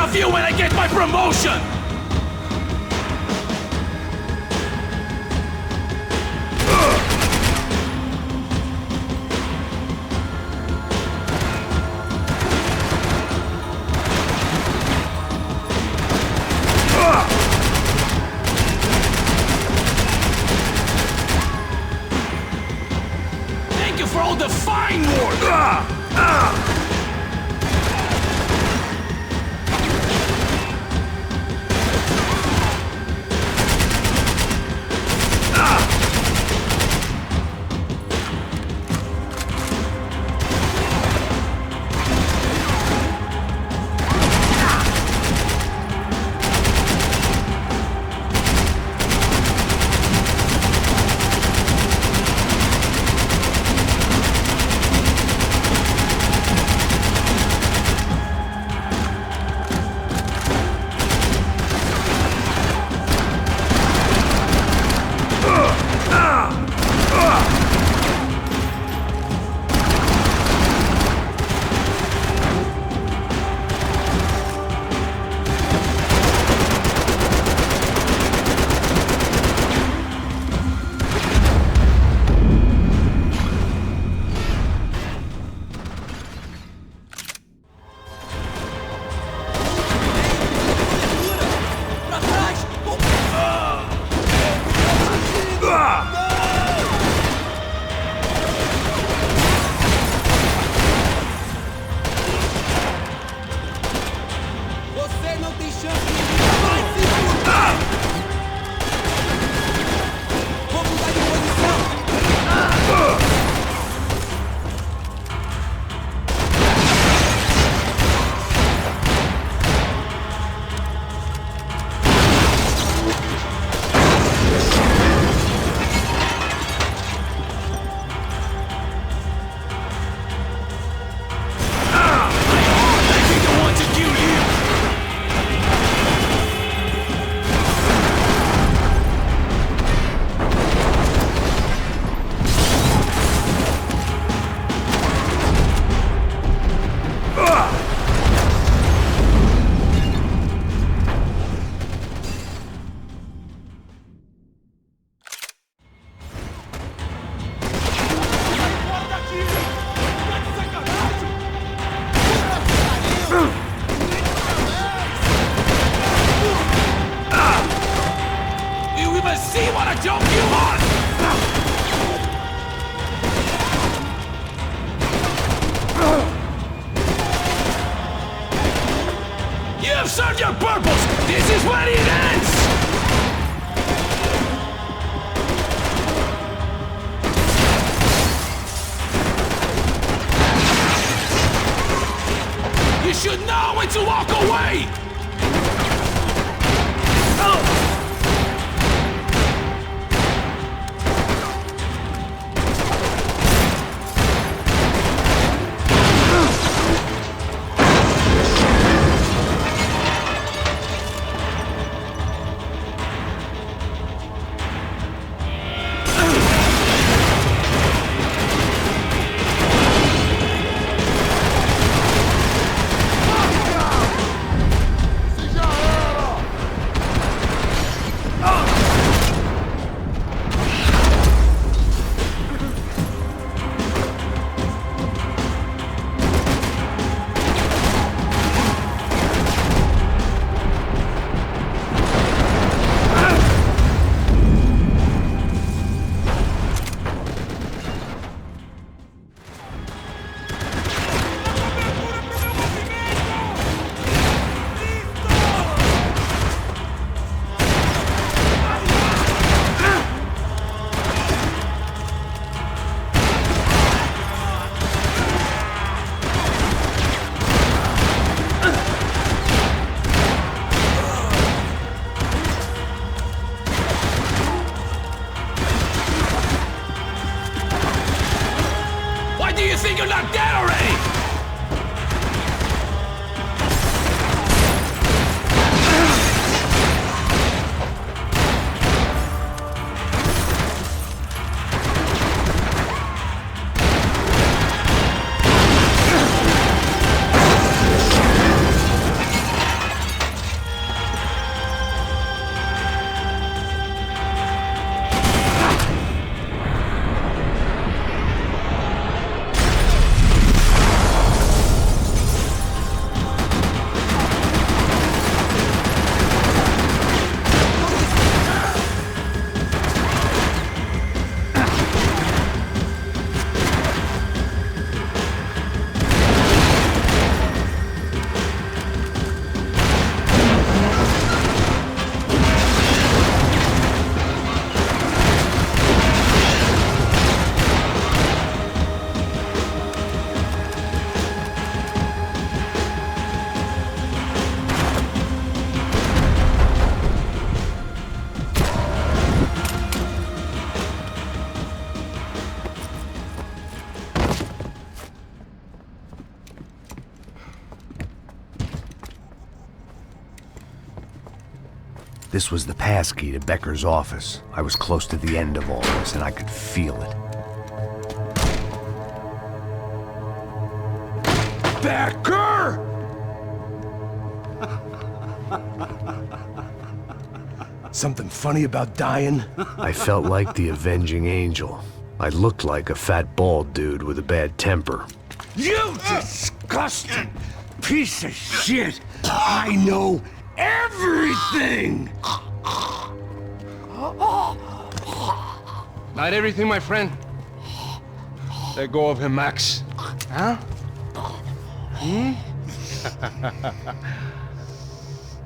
of you when I get my promotion! Thank you for all the fine work! Serve your purpose! This is where it ends! You should know when to walk away! think you're not dead already? This was the passkey to Becker's office. I was close to the end of all this, and I could feel it. Becker! Something funny about dying? I felt like the avenging angel. I looked like a fat bald dude with a bad temper. You disgusting piece of shit! I know everything! Not everything, my friend. Let go of him, Max. Huh?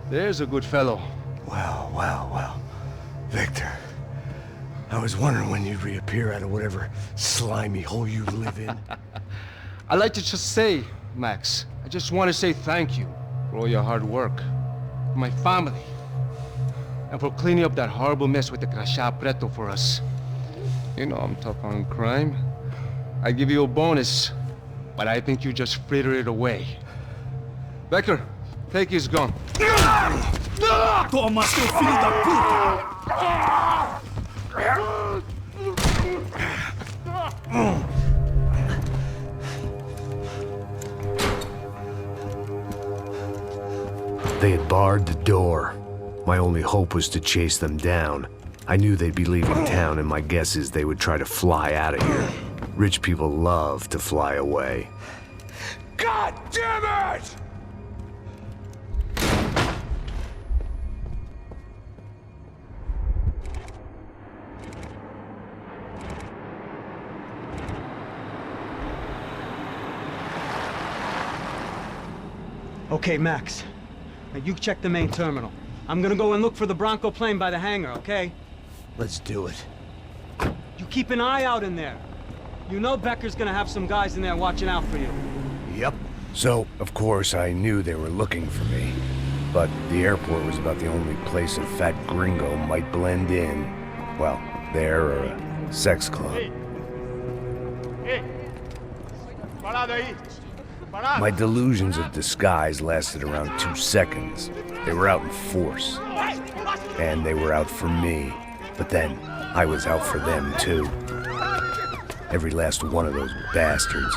There's a good fellow. Well. Victor, I was wondering when you'd reappear out of whatever slimy hole you live in. I'd like to just say, Max, I just want to say thank you for all your hard work, for my family, and for cleaning up that horrible mess with the crachá preto for us. You know I'm tough on crime. I give you a bonus, but I think you just fritter it away. Becker, take his gun. Toma, seu filho da puta! They had barred the door. My only hope was to chase them down. I knew they'd be leaving town, and my guess is they would try to fly out of here. Rich people love to fly away. God damn it! Okay, Max. Now you check the main terminal. I'm gonna go and look for the Bronco plane by the hangar, okay? Let's do it. You keep an eye out in there. You know Becker's gonna have some guys in there watching out for you. Yep. So, of course, I knew they were looking for me. But the airport was about the only place a fat gringo might blend in. Well, there or a sex club. My delusions of disguise lasted around 2 seconds. They were out in force. And they were out for me. But then, I was out for them too. Every last one of those bastards.